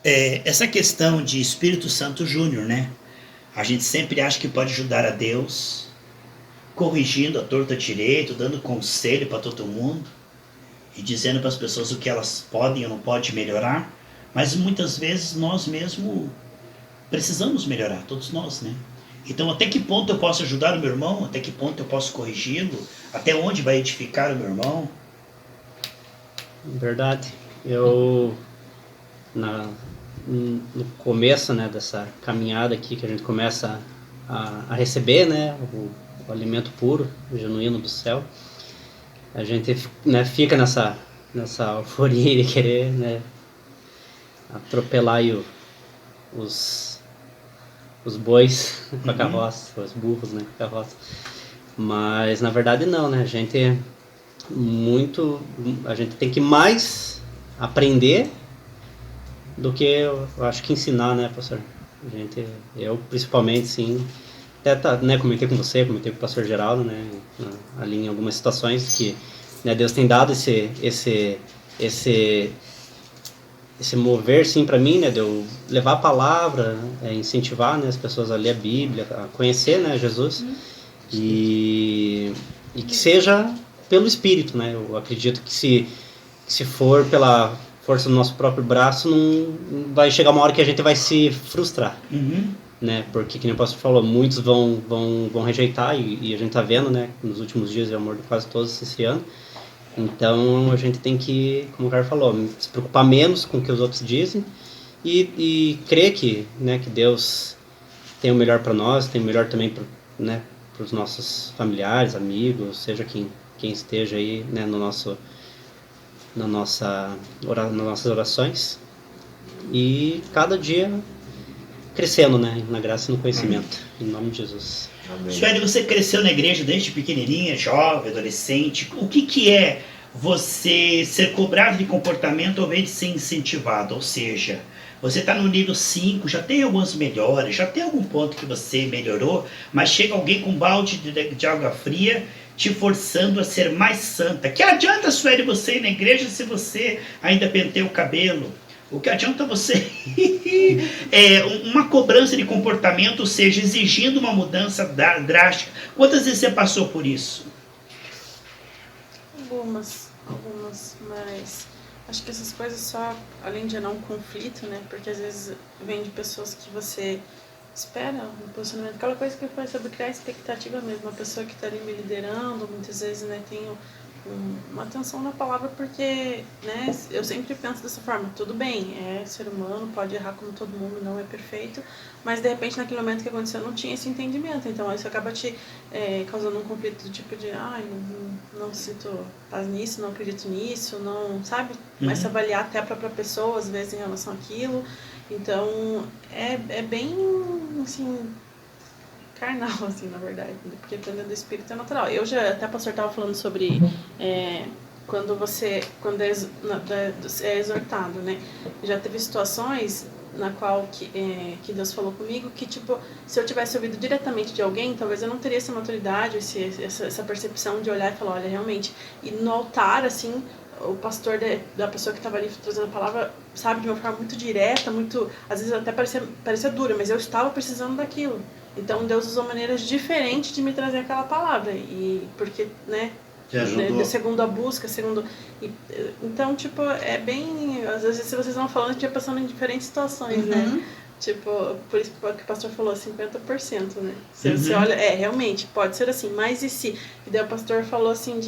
Essa questão de Espírito Santo Júnior, né? A gente sempre acha que pode ajudar a Deus, corrigindo a torta direito, dando conselho para todo mundo e dizendo para as pessoas o que elas podem ou não podem melhorar, mas muitas vezes nós mesmos precisamos melhorar, todos nós, né? Então, até que ponto eu posso ajudar o meu irmão? Até que ponto eu posso corrigi-lo? Até onde vai edificar o meu irmão? Verdade. No começo, né, dessa caminhada aqui, que a gente começa a receber, né, o alimento puro, o genuíno do céu, a gente, né, fica nessa euforia de querer, né, atropelar aí os bois com a carroça, os burros, né, com a carroça. Mas na verdade não, né, a gente tem que mais aprender do que eu acho que ensinar, né, pastor? Eu principalmente, sim, até né, comentei com você, comentei com o pastor Geraldo, né, ali em algumas situações que, né, Deus tem dado esse mover, sim, para mim, né, de eu levar a palavra, incentivar, né, as pessoas a ler a Bíblia, a conhecer, né, Jesus, e que seja pelo Espírito, né, eu acredito que se for pela força do nosso próprio braço, não vai chegar uma hora que a gente vai se frustrar, né, porque, que nem o pastor falou, muitos vão rejeitar, e a gente tá vendo, né, nos últimos dias, é o amor de quase todos esse ano. Então a gente tem que, como o cara falou, se preocupar menos com o que os outros dizem e crer que, né, que Deus tem o melhor para nós, tem o melhor também para, né, os nossos familiares, amigos, seja quem esteja aí, né, nas nossas orações, e cada dia crescendo, né, na graça e no conhecimento. Em nome de Jesus. Sueli, você cresceu na igreja desde pequenininha, jovem, adolescente. O que é você ser cobrado de comportamento ao invés de ser incentivado? Ou seja, você está no nível 5, já tem algumas melhoras, já tem algum ponto que você melhorou, mas chega alguém com um balde de água fria te forçando a ser mais santa. Que adianta, Sueli, você ir na igreja se você ainda penteia o cabelo? O que adianta você uma cobrança de comportamento, ou seja, exigindo uma mudança drástica? Quantas vezes você passou por isso? Algumas, mas acho que essas coisas só, além de gerar um conflito, né? Porque às vezes vem de pessoas que você espera um posicionamento, aquela coisa que foi sobre criar expectativa mesmo. Uma pessoa que está ali me liderando, muitas vezes, né, tem uma atenção na palavra, porque, né, eu sempre penso dessa forma, tudo bem, é ser humano, pode errar como todo mundo, não é perfeito, mas de repente naquele momento que aconteceu não tinha esse entendimento, então isso acaba te causando um conflito do tipo de, não sinto paz nisso, não acredito nisso, não, sabe, começa a avaliar até a própria pessoa às vezes em relação àquilo, então é bem, assim, carnal, assim, na verdade, porque dependendo do espírito é natural. Eu já, até o pastor estava falando sobre quando é exortado, né? Já teve situações na qual que Deus falou comigo que, tipo, se eu tivesse ouvido diretamente de alguém, talvez eu não teria essa maturidade, essa percepção de olhar e falar, olha, realmente, e no altar, assim, o pastor da pessoa que estava ali trazendo a palavra, sabe, de uma forma muito direta, muito, às vezes até parecia dura, mas eu estava precisando daquilo. Então Deus usou maneiras diferentes de me trazer aquela palavra, e porque, né, segundo a busca, então, tipo, é bem, às vezes se vocês vão falando, a gente vai passando em diferentes situações, né, tipo, por isso que o pastor falou 50%, né, você olha, realmente, pode ser assim, mas e se? E daí o pastor falou assim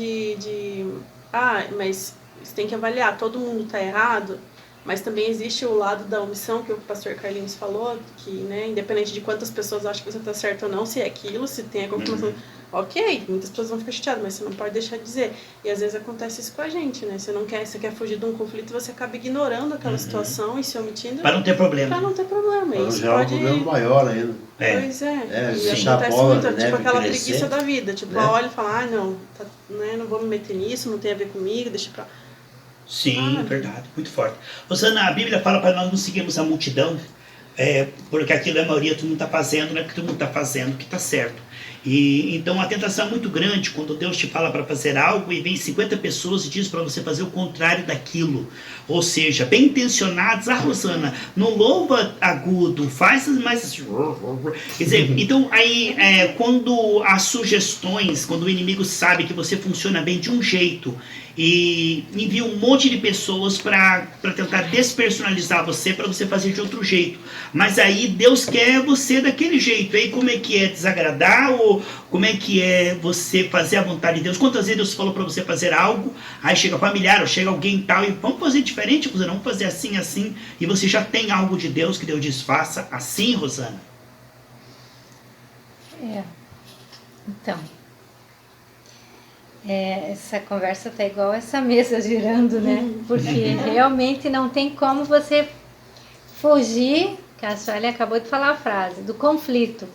mas você tem que avaliar, todo mundo está errado, mas também existe o lado da omissão que o pastor Carlinhos falou, que, né, independente de quantas pessoas acham que você está certo ou não, se é aquilo, se tem a confirmação, ok, muitas pessoas vão ficar chateadas, mas você não pode deixar de dizer. E às vezes acontece isso com a gente, né? Você quer fugir de um conflito, você acaba ignorando aquela situação e se omitindo. Para não ter problema. Para não ter problema. Isso já pode... é um problema maior ainda. Pois é. E acontece muito, tipo aquela preguiça da vida. Tipo, olha e fala, não, não vou me meter nisso, não tem a ver comigo, deixa pra... Sim, verdade, muito forte. Rosana, a Bíblia fala para nós não seguirmos a multidão, porque aquilo é a maioria, todo mundo está fazendo, não é porque todo mundo está fazendo que está certo. E então a tentação é muito grande quando Deus te fala para fazer algo e vem 50 pessoas e diz para você fazer o contrário daquilo. Ou seja, bem intencionados, Rosana, não louva agudo, faz mais. Quer dizer, então aí quando as sugestões, quando o inimigo sabe que você funciona bem de um jeito e envia um monte de pessoas para tentar despersonalizar você, para você fazer de outro jeito. Mas aí Deus quer você daquele jeito. Aí como é que é desagradar ou como é que é você fazer a vontade de Deus? Quantas vezes Deus falou para você fazer algo, aí chega familiar ou chega alguém tal e vamos fazer diferente, Rosana, vamos fazer assim, assim, e você já tem algo de Deus que Deus diz, faça assim, Rosana. Então, essa conversa tá igual essa mesa girando, né? Porque realmente não tem como você fugir, que a Sueli acabou de falar a frase, do conflito.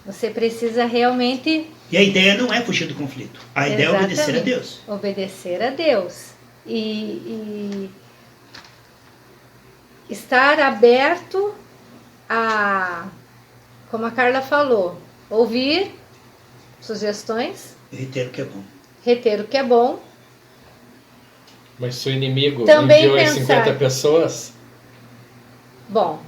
Você precisa realmente... E a ideia não é fugir do conflito, a ideia é obedecer a Deus. Obedecer a Deus. E estar aberto a, como a Carla falou, ouvir sugestões, Reter o que é bom. reter o que é bom. Mas se o inimigo Também enviou as pensar. 50 pessoas, Bom,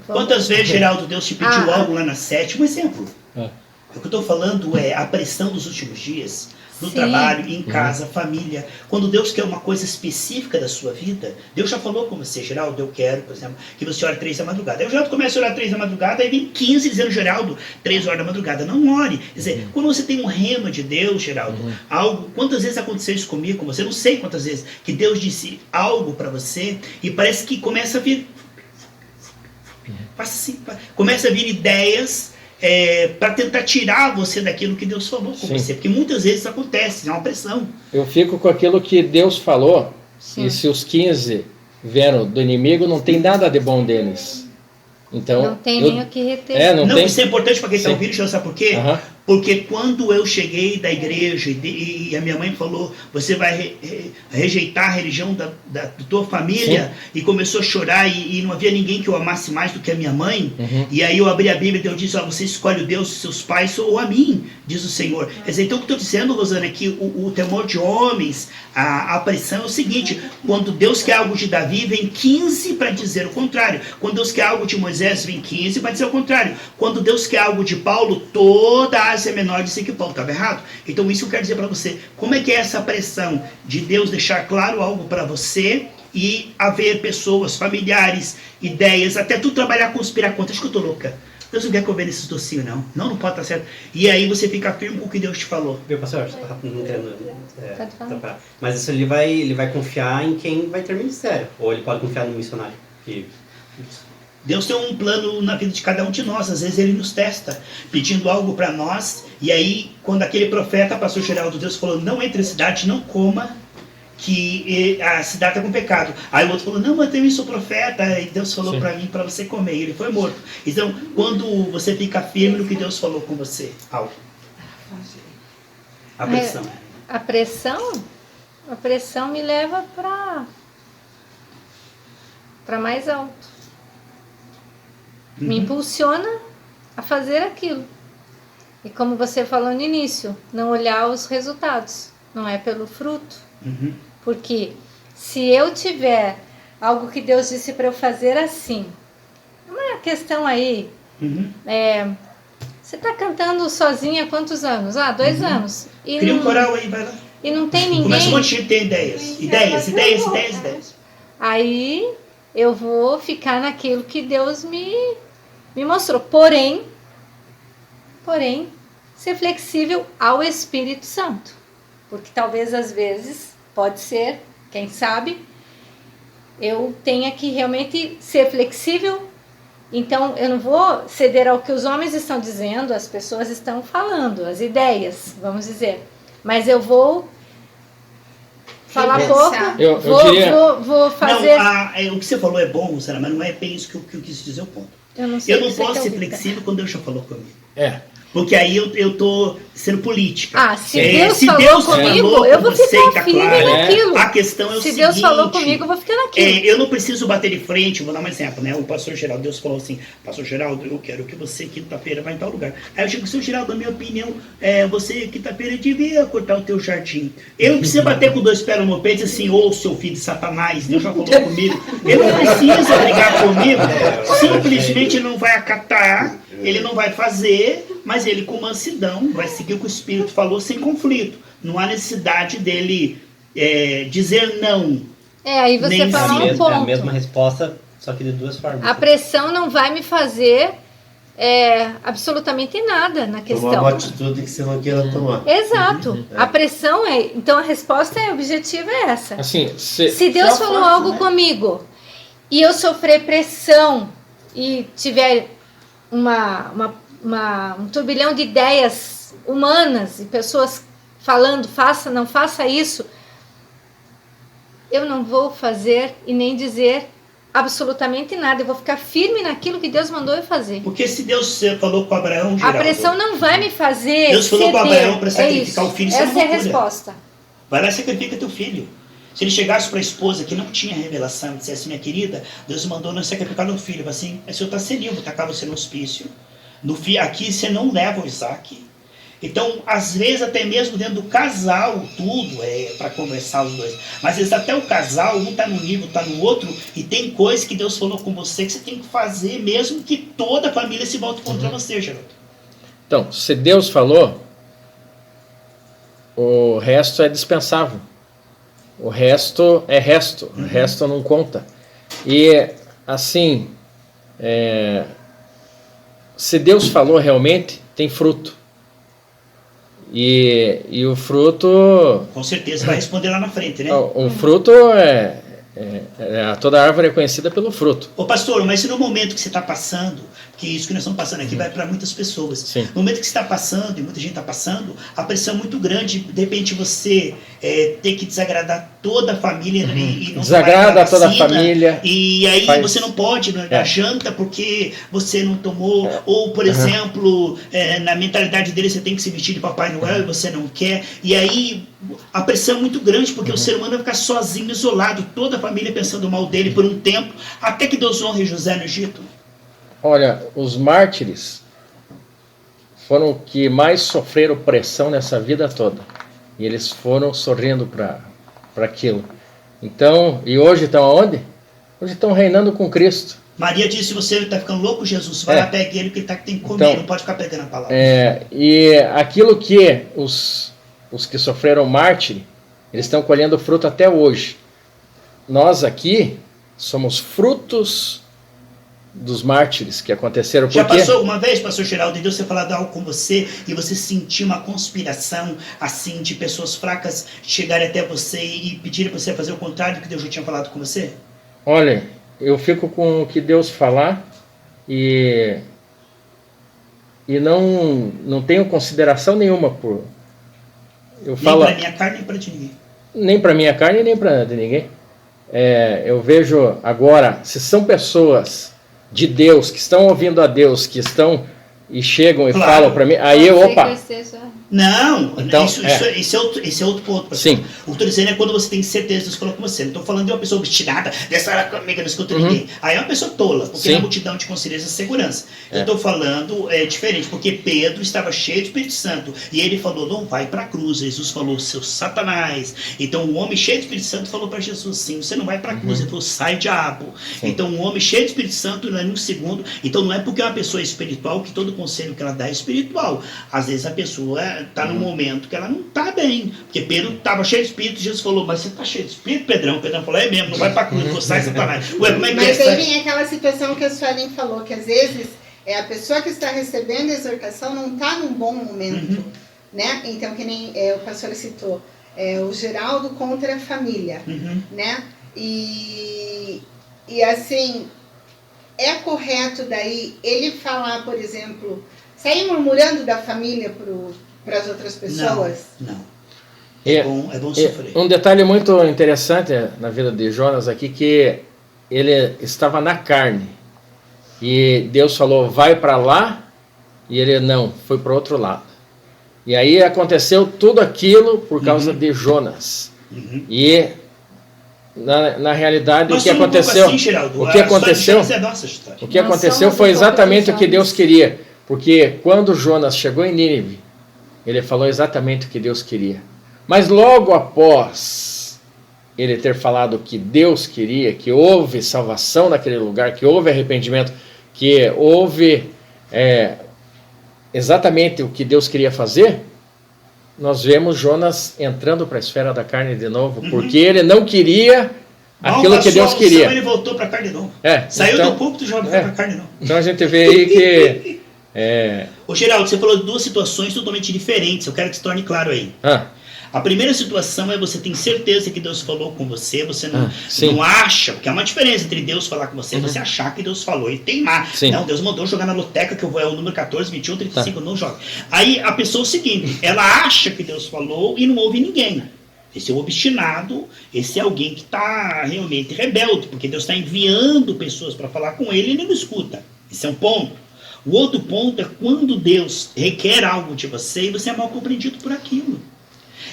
Quantas vezes, Geraldo, Deus te pediu algo lá na 7? Um exemplo. É. O que eu estou falando é a pressão dos últimos dias, no Sim. trabalho, em casa, família. Quando Deus quer uma coisa específica da sua vida, Deus já falou com você, Geraldo, eu quero, por exemplo, que você ore 3 da madrugada. Aí o Geraldo começa a orar 3 da madrugada, aí vem 15 dizendo, Geraldo, 3 horas da madrugada. Não ore. Quer dizer, quando você tem um rema de Deus, Geraldo, algo, quantas vezes aconteceu isso comigo, com você? Não sei quantas vezes, que Deus disse algo para você e parece que começa a vir... Começa a vir ideias para tentar tirar você daquilo que Deus falou com você, porque muitas vezes acontece, é uma pressão. eu fico com aquilo que Deus falou, Sim. e se os 15 vieram do inimigo, não tem nada de bom deles. Então, não tem nem o que reter. não Não, tem. isso é importante para quem está Sim. ouvindo, sabe por quê? Aham. Porque quando eu cheguei da igreja e a minha mãe falou, você vai rejeitar a religião da tua família, e começou a chorar e não havia ninguém que eu amasse mais do que a minha mãe, e aí eu abri a Bíblia e Deus disse, você escolhe o Deus dos seus pais ou a mim, diz o Senhor. Quer dizer, então o que eu estou dizendo, Rosana, é que o temor de homens, a pressão é o seguinte, quando Deus quer algo de Davi, vem 15 para dizer o contrário. Quando Deus quer algo de Moisés, vem 15 para dizer o contrário. Quando Deus quer algo de Paulo, toda a Ásia Menor disse que Paulo estava errado. Então isso eu quero dizer para você. Como é que é essa pressão de Deus deixar claro algo para você e haver pessoas, familiares, ideias, até tu trabalhar, conspirar contra? Acho que eu tô louca. Deus não quer que eu veja esses docinhos, não. Não pode estar certo. E aí você fica firme com o que Deus te falou. Viu, pastor? Não querendo Pode falar. atrapalhar. Mas isso ele vai confiar em quem vai ter ministério. Ou ele pode confiar no missionário. Que... Deus tem um plano na vida de cada um de nós. Às vezes ele nos testa, pedindo algo para nós. E aí, quando aquele profeta, pastor Geraldo, Deus falou, não entre na cidade, não coma, que a cidade está com pecado. Aí o outro falou, não, mas eu sou profeta. E Deus falou para mim, para você comer. E ele foi morto. Então, quando você fica firme no que Deus falou com você, algo. A pressão. A pressão me leva para mais alto. Me impulsiona a fazer aquilo. E como você falou no início, não olhar os resultados, não é pelo fruto. Porque se eu tiver algo que Deus disse para eu fazer assim, uma questão aí, você está cantando sozinha há quantos anos? 2 anos. E Cria um não, coral aí, vai lá. e não tem ninguém. Começa um monte de gente a ter ideias. Ideias. Aí eu vou ficar naquilo que Deus me mostrou. Porém, ser flexível ao Espírito Santo. Porque talvez às vezes, pode ser, quem sabe, eu tenha que realmente ser flexível. Então eu não vou ceder ao que os homens estão dizendo, as pessoas estão falando, as ideias, vamos dizer. Mas eu vou falar Repensar. pouco, vou fazer... Não, o que você falou é bom, Sara, mas não é bem isso que eu quis dizer o ponto. Eu não sei Eu o não que você posso quer ser ouvir, flexível quando Deus já falou comigo. Porque aí eu tô sendo política. Se Deus falou comigo, eu vou ficar firme naquilo. A questão é o seguinte... Se Deus falou comigo, eu vou ficar naquilo. Eu não preciso bater de frente, vou dar um exemplo, né? O pastor Geraldo, Deus falou assim, pastor Geraldo, eu quero que você quinta-feira vá em tal lugar. Aí eu chego, seu Geraldo, na minha opinião, você quinta-feira devia cortar o teu jardim. Eu não preciso bater com 2 pés no meu peito e assim, ô seu filho de Satanás, Deus já falou comigo. Ele não precisa brigar comigo, simplesmente ele não vai acatar, ele não vai fazer, mas ele com mansidão vai seguir o que o Espírito falou sem conflito. Não há necessidade dele dizer não. Aí você falou um ponto. É a mesma resposta, só que de 2 formas. A pressão não vai me fazer absolutamente nada na questão. Tomar uma atitude que você não queira tomar. Exato. A pressão então a resposta objetiva é essa. Assim, se Deus falou algo comigo e eu sofrer pressão e tiver um turbilhão de ideias humanas e pessoas falando, faça, não faça isso, eu não vou fazer e nem dizer absolutamente nada. Eu vou ficar firme naquilo que Deus mandou eu fazer. Porque se Deus falou com Abraão, Geraldo, a pressão não vai me fazer Deus falou com Abraão para sacrificar o filho. Essa é a resposta. Vai lá e sacrifica teu filho. Se ele chegasse para a esposa que não tinha revelação e dissesse, minha querida, Deus mandou não sacrificar no filho. Assim, o senhor está senil, vou tacar você no hospício. Aqui você não leva o Isaac. Então, às vezes, até mesmo dentro do casal, tudo é para conversar os dois. Mas às vezes até o casal, um está num nível, está no outro, e tem coisas que Deus falou com você que você tem que fazer, mesmo que toda a família se volte contra você, Geraldo. Então, se Deus falou, o resto é dispensável. O resto é resto. O resto não conta. E, assim, se Deus falou realmente, tem fruto. E o fruto... Com certeza vai responder lá na frente, né? O fruto toda árvore é conhecida pelo fruto. Ô pastor, mas se no momento que você está passando, que isso que nós estamos passando aqui vai para muitas pessoas. Sim. No momento que você está passando, e muita gente está passando, a pressão é muito grande, de repente você ter que desagradar toda a família e não desagrada toda a família. E aí você não pode dar janta porque você não tomou, ou por exemplo, na mentalidade dele você tem que se vestir de Papai Noel e você não quer, e aí a pressão é muito grande porque o ser humano vai ficar sozinho, isolado, toda a família pensando mal dele por um tempo, até que Deus honre José no Egito. Olha, os mártires foram os que mais sofreram pressão nessa vida toda. E eles foram sorrindo para aquilo. Então, e hoje estão aonde? Hoje estão reinando com Cristo. Maria disse, você está ficando louco, Jesus, vai lá, pegue ele, porque ele tem que comer, então, não pode ficar pegando a palavra. E aquilo que os que sofreram mártire, eles estão colhendo fruto até hoje. Nós aqui somos frutos dos mártires que aconteceram. Já passou alguma vez, pastor Geraldo, de Deus ter falado algo com você e você sentiu uma conspiração assim de pessoas fracas chegarem até você e pedirem para você fazer o contrário do que Deus já tinha falado com você? Olha, eu fico com o que Deus falar e não tenho consideração nenhuma por... Nem para minha carne, nem para de ninguém. Nem para minha carne, nem para de ninguém. Eu vejo agora, se são pessoas de Deus, que estão ouvindo a Deus, que estão e chegam e falam para mim, aí eu, opa... Não, então, esse é outro ponto, pastor. Sim. O que eu estou dizendo é quando você tem certeza que Deus falou com você. Não estou falando de uma pessoa obstinada, dessa hora comigo, não escuta ninguém. Aí é uma pessoa tola, porque na multidão de consciência e segurança. Eu estou falando diferente, porque Pedro estava cheio do Espírito Santo, e ele falou, não vai para a cruz. Jesus falou, seu Satanás. Então o homem cheio do Espírito Santo falou para Jesus, sim, você não vai para a cruz. Ele falou, sai diabo. Sim. Então um homem cheio do Espírito Santo, em um segundo, então não é porque é uma pessoa espiritual que todo conselho que ela dá é espiritual. Às vezes a pessoa está num momento que ela não está bem, porque Pedro estava cheio de espírito, Jesus falou, mas você está cheio de espírito, Pedrão? Pedrão falou, é mesmo, não vai para a cruz, você sai, Satanás. Ué, como é que mas aí vem aquela situação que a Suelen falou, que às vezes a pessoa que está recebendo a exortação não está num bom momento, né? Então, que nem o pastor citou, o Geraldo contra a família, né? E assim, é correto daí ele falar, por exemplo, sair murmurando da família para as outras pessoas? Não. É bom sofrer. Um detalhe muito interessante na vida de Jonas aqui, que ele estava na carne. E Deus falou, vai para lá, E ele não, foi para o outro lado. E aí aconteceu tudo aquilo por causa de Jonas. E na realidade o que aconteceu, assim, Geraldo. o que aconteceu, É a nossa história. o que aconteceu foi exatamente o que Deus queria, porque quando Jonas chegou em Nínive, ele falou exatamente o que Deus queria. Mas logo após ele ter falado o que Deus queria, que houve salvação naquele lugar, que houve arrependimento, que houve exatamente o que Deus queria fazer, nós vemos Jonas entrando para a esfera da carne de novo, porque ele não queria aquilo que Deus queria. Ele voltou para a carne de novo. Saiu do púlpito e já foi para a carne de novo. Então a gente vê aí que... Ô Geraldo, você falou de duas situações totalmente diferentes, eu quero que se torne claro aí. A primeira situação é você tem certeza que Deus falou com você, você não acha, porque há uma diferença entre Deus falar com você e você achar que Deus falou e teimar. Não, Deus mandou jogar na loteca, que eu vou, é o número 14, 21, 35, não joga. Aí a pessoa é o seguinte, ela acha que Deus falou e não ouve ninguém. Esse é o obstinado, esse é alguém que está realmente rebelde, porque Deus está enviando pessoas para falar com ele e ele não escuta. Esse é um ponto. O outro ponto é quando Deus requer algo de você e você é mal compreendido por aquilo.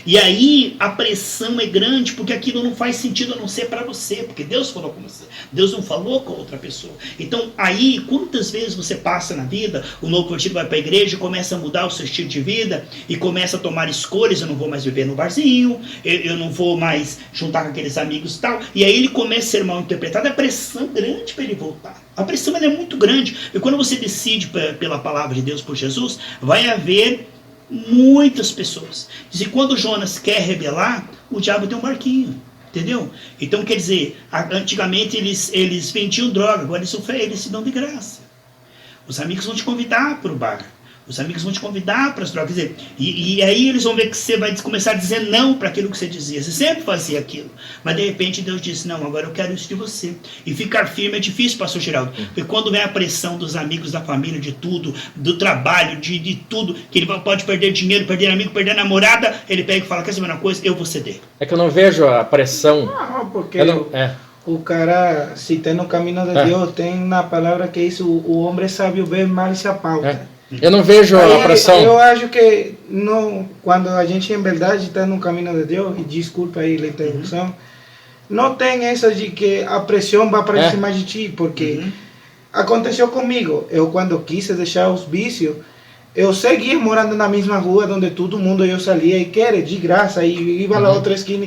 E aí a pressão é grande porque aquilo não faz sentido a não ser para você, porque Deus falou com você, Deus não falou com outra pessoa. Então aí quantas vezes você passa na vida, o novo convertido vai para a igreja, começa a mudar o seu estilo de vida e começa a tomar escolhas, eu não vou mais viver no barzinho, eu não vou mais juntar com aqueles amigos e tal, e aí ele começa a ser mal interpretado, é pressão grande para ele voltar. A pressão ela é muito grande, e quando você decide pela palavra de Deus por Jesus, vai haver muitas pessoas. E quando Jonas quer rebelar, o diabo tem um barquinho, entendeu? Então quer dizer, antigamente eles vendiam droga, agora eles se dão de graça. Os amigos vão te convidar para o bar, os amigos vão te convidar para as drogas, quer dizer, e aí eles vão ver que você vai começar a dizer não para aquilo que você dizia. Você sempre fazia aquilo, mas de repente Deus disse, não, agora eu quero isso de você. E ficar firme é difícil, pastor Geraldo, porque quando vem a pressão dos amigos, da família, de tudo, do trabalho, de tudo, que ele pode perder dinheiro, perder amigo, perder namorada, ele pega e fala, quer saber uma coisa? Eu vou ceder. É que eu não vejo a pressão. Não, porque o cara, se tem no caminho de Deus, tem na palavra que diz, o homem sábio vê mal e se apalta. Eu não vejo a pressão. Eu acho que não, quando a gente em verdade está no caminho de Deus, e desculpa aí a interrupção, não tem essa de que a pressão vai para cima de ti, porque aconteceu comigo. Eu quando quis deixar os vícios, eu segui morando na mesma rua onde todo mundo eu saía e queria de graça, e ia lá outra esquina,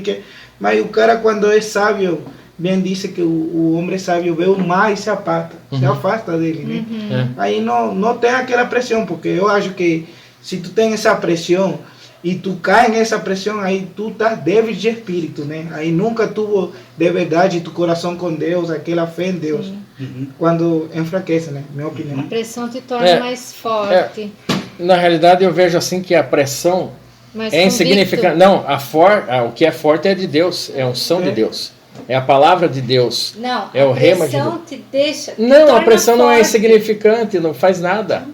mas o cara quando é sábio, bem disse que o homem sábio vê o mar e se aparta, se afasta dele, né? Aí não tem aquela pressão, porque eu acho que se tu tem essa pressão e tu cai nessa pressão, aí tu tá débil de espírito, né? Aí nunca tuvo de verdade tu coração com Deus, aquela fé em Deus, quando enfraquece, né? Minha opinião. A pressão te torna mais forte. Na realidade eu vejo assim que a pressão é insignificante. Não, o que é forte é de Deus, é a unção de Deus. É a palavra de Deus. Não, é o rema de Deus. A pressão te deixa. Não, a pressão não é insignificante, não faz nada.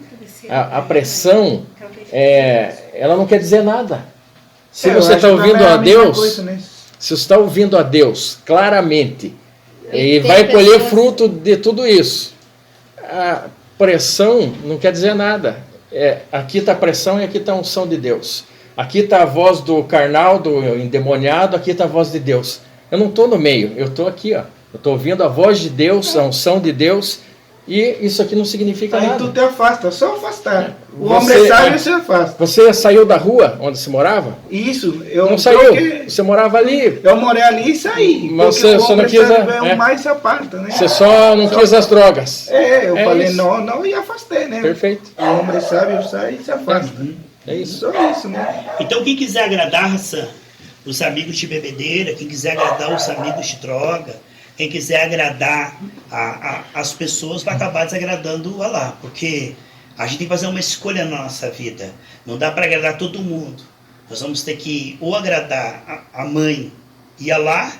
A pressão, ela não quer dizer nada. Se você está ouvindo a Deus, se você está ouvindo a Deus claramente, e vai colher fruto de tudo isso. A pressão não quer dizer nada. Aqui está a pressão e aqui está a unção de Deus. Aqui está a voz do carnal, do endemoniado, aqui está a voz de Deus. Eu não estou no meio, eu estou aqui, ó. Eu estou ouvindo a voz de Deus, a unção de Deus, e isso aqui não significa nada. Aí tu te afasta, só afastar. O homem sábio se afasta. Você saiu da rua onde você morava? Isso, eu não saiu. Você morava ali. Eu morei ali e saí. Mas você só não quis. Mais se aparta, né? Você só não quis as drogas. Eu falei isso. Não e afastei, né? Perfeito. O homem sábio sai e se afasta. É isso. Só isso, né? Então quem quiser agradar os amigos de bebedeira, quem quiser agradar os amigos de droga, quem quiser agradar as pessoas, vai acabar desagradando o Alá, porque a gente tem que fazer uma escolha na nossa vida. Não dá para agradar todo mundo. Nós vamos ter que ou agradar a mãe e Alá,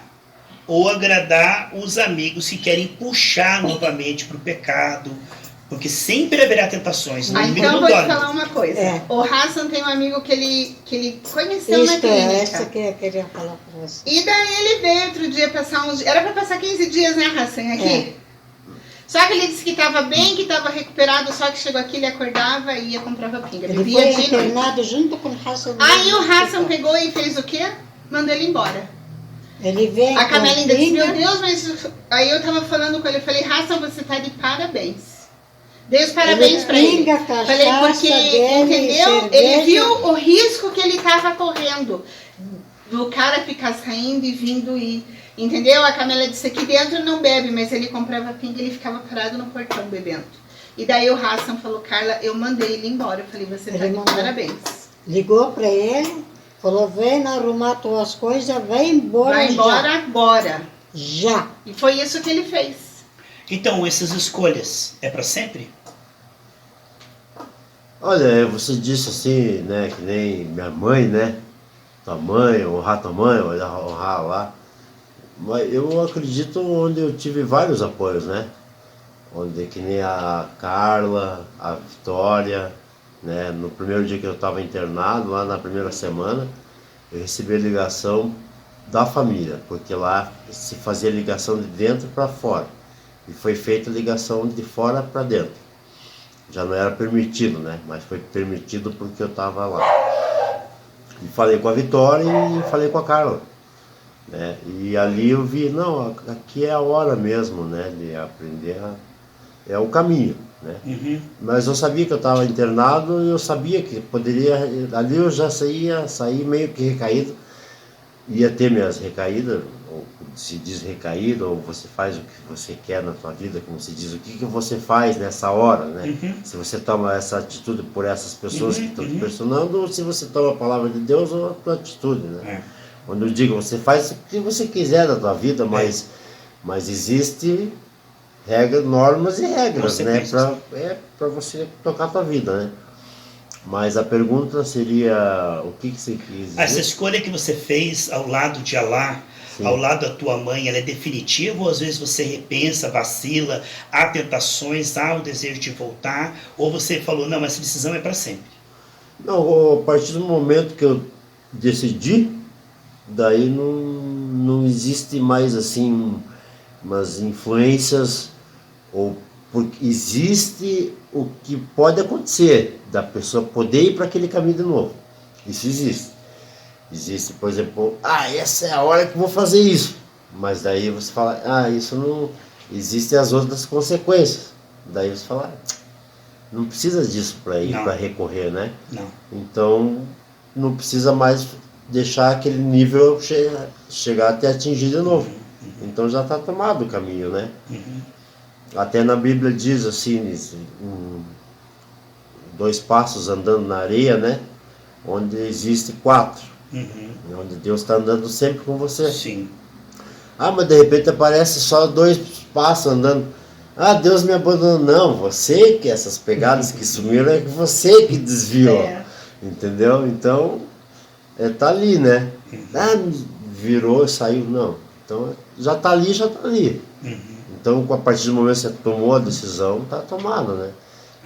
ou agradar os amigos que querem puxar novamente para o pecado, porque sempre haverá tentações. Então eu vou te falar uma coisa. O Hassan tem um amigo que ele conheceu na clínica. Isso que eu queria falar para você. E daí ele veio outro dia passar uns... Era para passar 15 dias, né, Hassan, aqui? Só que ele disse que estava bem, que estava recuperado, só que chegou aqui, ele acordava e ia comprar pinga. Ele foi internado junto com o Hassan. Aí o Hassan pegou e fez o quê? Mandou ele embora. Ele veio A Camila ainda disse, pinga. meu Deus, mas... Aí eu tava falando com ele, eu falei, Hassan, você tá de parabéns. Dei os parabéns pra ele. Pinga, cachaça, Falei, porque, dele, entendeu? cerveja. Ele viu o risco que ele tava correndo. Do cara ficar saindo e vindo e... Entendeu? A Camila disse, aqui dentro não bebe, mas ele comprava pinga e ele ficava parado no portão bebendo. E daí o Hassan falou, Carla, eu mandei ele embora. Eu falei, você tá Ele de mandou. parabéns. Ligou pra ele, falou, vem arrumar tuas coisas, vai embora. Vai embora agora. Já. E foi isso que ele fez. Então, essas escolhas é para sempre? Olha, você disse assim, né, que nem minha mãe, né? Tua mãe, honrar tua mãe, honrar lá. Mas eu acredito onde eu tive vários apoios, né? Onde que nem a Carla, a Vitória, né? No primeiro dia que eu estava internado, lá na primeira semana, eu recebi a ligação da família, porque lá se fazia ligação de dentro para fora. E foi feita a ligação de fora para dentro. Já não era permitido, né? Mas foi permitido porque eu estava lá. E falei com a Vitória e falei com a Carla. Né? E ali eu vi, não, aqui é a hora mesmo, né, de aprender, é o caminho, né? Uhum. Mas eu sabia que eu estava internado e eu sabia que poderia, ali eu já saí meio que recaído, ia ter minhas recaídas, ou se diz recaída, ou você faz o que você quer na sua vida, como se diz, o que você faz nessa hora, né? Uhum. Se você toma essa atitude por essas pessoas que estão te Uhum. pressionando, ou se você toma a palavra de Deus ou a tua atitude, né? É. Quando eu digo, você faz o que você quiser da tua vida, mas existe normas e regras, né? Para você tocar a tua vida, né? Mas a pergunta seria, o que você quis dizer? Essa escolha que você fez ao lado de Alá, Sim. ao lado da tua mãe, ela é definitiva ou às vezes você repensa, vacila, há tentações, há o desejo de voltar, ou você falou, não, essa decisão é para sempre? Não, a partir do momento que eu decidi, daí não existe mais assim umas influências, ou porque existe o que pode acontecer da pessoa poder ir para aquele caminho de novo. Isso existe. Existe, por exemplo, essa é a hora que eu vou fazer isso. Mas daí você fala, isso não... Existem as outras consequências. Daí você fala, não precisa disso para ir, para recorrer, né? Não. Então, não precisa mais deixar aquele nível chegar até atingir de novo. Então já está tomado o caminho, né? Uhum. Até na Bíblia diz assim, 2 passos andando na areia, né? Onde existe 4. Uhum. Onde Deus está andando sempre com você. Sim. Mas de repente aparece só 2 passos andando. Deus me abandonou. Não, você que essas pegadas que sumiram é você que desviou. Entendeu? Então, tá ali, né? Virou, saiu, não. Então, já tá ali, já tá ali. Uhum. Então, a partir do momento que você tomou a decisão, tá tomada, né?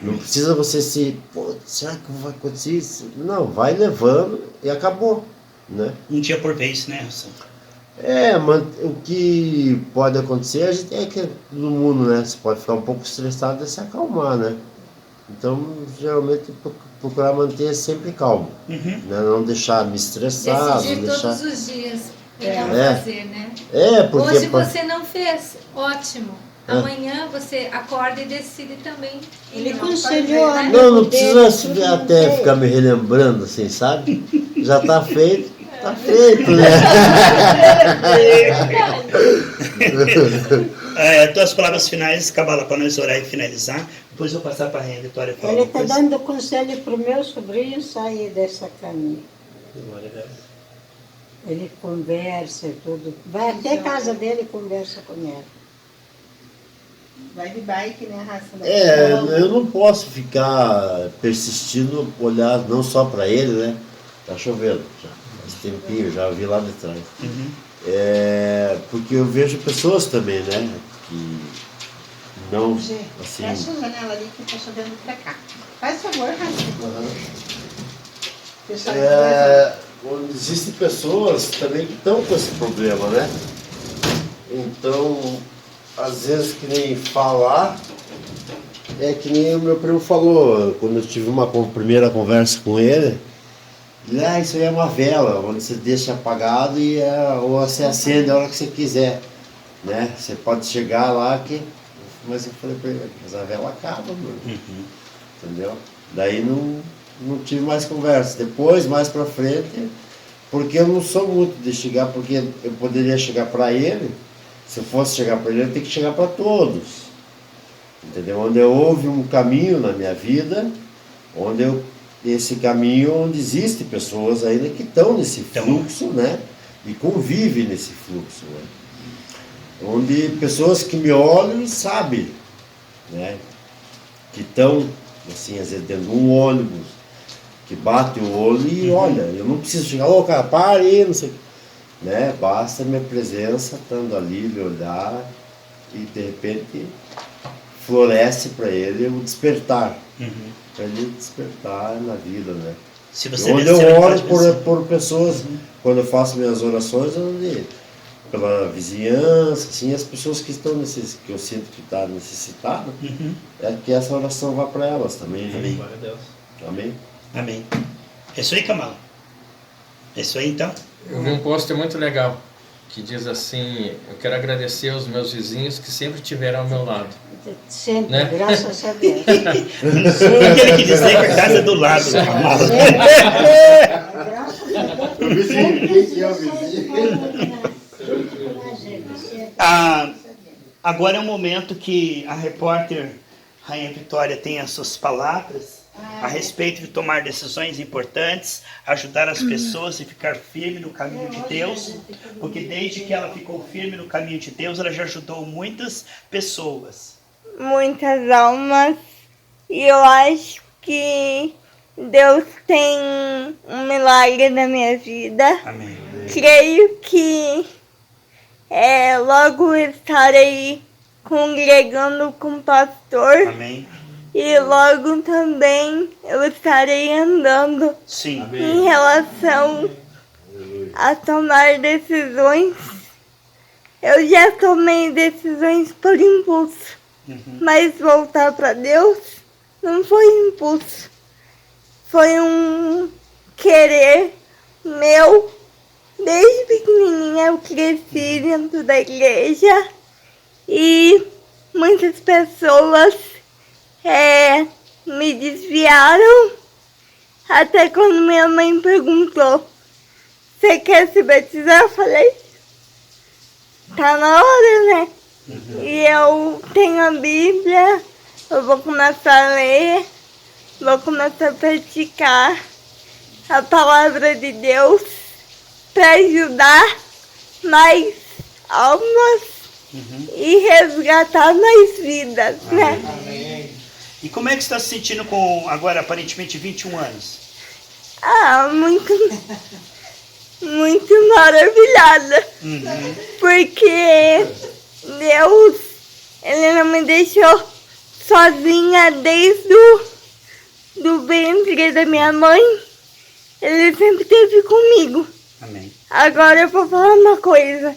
Não precisa você será que vai acontecer isso? Não, vai levando e acabou, né? Um dia por vez, né, Wilson? O que pode acontecer é que no mundo, né? Você pode ficar um pouco estressado e se acalmar, né? Então, geralmente, procurar manter sempre calmo. Uhum. Né? Não deixar me estressar. Decidir não deixar... todos os dias e não fazer, né? Porque... Hoje você não fez, ótimo. Amanhã você acorda e decide também. Ele não aconselhou fazer, né? Não precisa até ficar me relembrando, assim, sabe? Já tá feito, tá feito, né? Tuas palavras finais, Cabala, para nós orar e finalizar. Depois eu vou passar para a Vitória falar. Ele está dando conselho para o meu sobrinho sair dessa caminho. Ele conversa e tudo. Vai até a casa dele e conversa com ela. Vai de bike, né, Raça? Eu não posso ficar persistindo, olhar não só para ele, né? Tá chovendo já, faz tempinho, já vi lá de trás. Uhum. Porque eu vejo pessoas também, né? Que não, assim... Fecha a janela ali que tá chovendo pra cá. Faz favor, Raça. Onde existem pessoas também que estão com esse problema, né? Então, às vezes que nem falar, é que nem o meu primo falou, quando eu tive uma primeira conversa com ele, isso aí é uma vela, onde você deixa apagado ou você acende a hora que você quiser, né? Você pode chegar lá que... Mas eu falei pra ele, mas a vela acaba, mano. Entendeu? Daí não tive mais conversa. Depois, mais pra frente, porque eu não sou muito de chegar, porque eu poderia chegar pra ele, se eu fosse chegar pra ele, eu tenho que chegar pra todos. Entendeu? Onde houve um caminho na minha vida, esse caminho onde existem pessoas ainda que estão nesse fluxo, né? E convivem nesse fluxo, né? Onde pessoas que me olham e sabem, né? Que estão, assim, às vezes dentro de um ônibus, que bate o olho e olha, eu não preciso chegar, cara, para aí, não sei o que, né? Basta a minha presença estando ali, me olhar e de repente floresce para ele o despertar, para ele despertar na vida, né? Se você onde eu oro por pessoas, quando eu faço minhas orações, pela vizinhança, assim, as pessoas que estão que eu sinto que está necessitado, é que essa oração vá para elas também. Amém. Glória a Deus. Amém. Amém. É isso aí, Kamala. É isso aí, então. Eu vi um post muito legal que diz assim: eu quero agradecer aos meus vizinhos que sempre estiveram ao meu lado. Sempre, Né? graças a Deus. O que ele quis dizer que a casa é do lado do Kamala. Graças a Deus. O vizinho, quem é o vizinho? Agora é o momento que a repórter Rainha Vitória tem as suas palavras a respeito de tomar decisões importantes, ajudar as pessoas e ficar firme no caminho de Deus, porque desde que ela ficou firme no caminho de Deus, ela já ajudou muitas pessoas. Muitas almas, e eu acho que Deus tem um milagre na minha vida. Amém. Creio que logo estarei congregando com o pastor. Amém. E logo também eu estarei andando. Sim. Em relação a tomar decisões. Eu já tomei decisões por impulso. Mas voltar para Deus não foi impulso. Foi um querer meu. Desde pequenininha eu cresci dentro da igreja e muitas pessoas me desviaram. Até quando minha mãe perguntou: você quer se batizar? Eu falei: tá na hora, né? E eu tenho a Bíblia, eu vou começar a ler, vou começar a praticar a palavra de Deus para ajudar mais almas e resgatar mais vidas, né? Amém. E como é que você está se sentindo com agora aparentemente 21 anos? Muito maravilhada. Porque Deus, Ele não me deixou sozinha desde do ventre da minha mãe. Ele sempre esteve comigo. Amém. Agora eu vou falar uma coisa.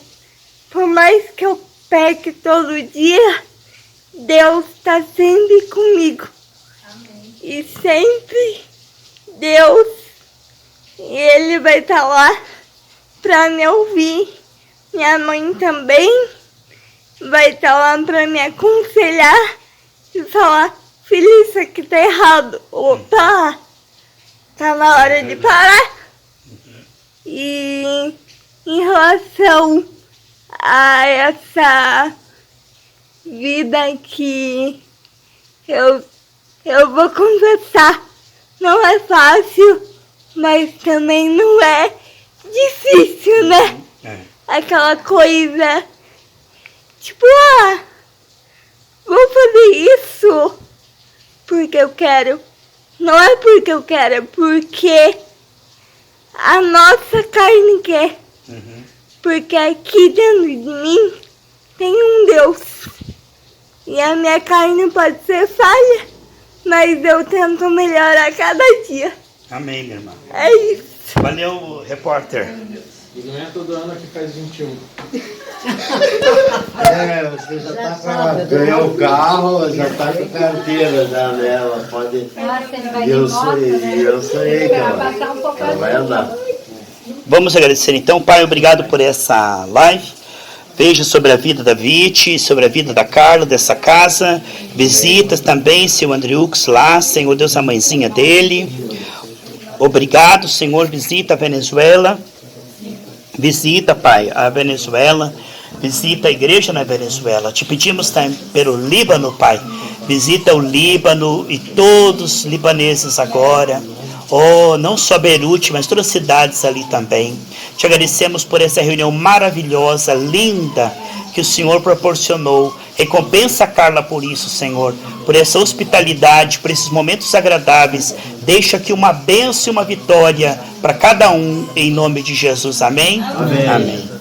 Por mais que eu peque todo dia, Deus está sempre comigo. Amém. E sempre Deus, Ele vai estar lá para me ouvir. Minha mãe também vai estar lá para me aconselhar e falar: filha, isso aqui tá errado. Opa, tá na hora de parar. E em relação a essa vida que eu vou confessar, não é fácil, mas também não é difícil, né? Aquela coisa, tipo, vou fazer isso porque eu quero. Não é porque eu quero, é porque a nossa carne quer. Porque aqui dentro de mim tem um Deus. E a minha carne pode ser falha, mas eu tento melhorar cada dia. Amém, minha irmã. É isso. Valeu, repórter. E não é todo ano que faz 21. Você já tá com ela, ganhou o carro, já tá com a carteira já, né? Ela pode. Nossa, ele vai de Eu moto, né? sonhei que Vai ela passar um pouco vai andar. Vamos agradecer então, Pai, obrigado por essa live. Veja sobre a vida da Viti, sobre a vida da Carla, dessa casa. Visitas também, seu Andriux lá, Senhor Deus, a mãezinha dele. Obrigado, Senhor, visita a Venezuela. Visita, Pai, a Venezuela. Visita a igreja na Venezuela. Te pedimos também pelo Líbano, Pai. Visita o Líbano e todos os libaneses agora. Oh, não só Beirute, mas todas as cidades ali também. Te agradecemos por essa reunião maravilhosa, linda, que o Senhor proporcionou. Recompensa a Carla por isso, Senhor, por essa hospitalidade, por esses momentos agradáveis. Deixa aqui uma bênção e uma vitória para cada um, em nome de Jesus. Amém? Amém. Amém.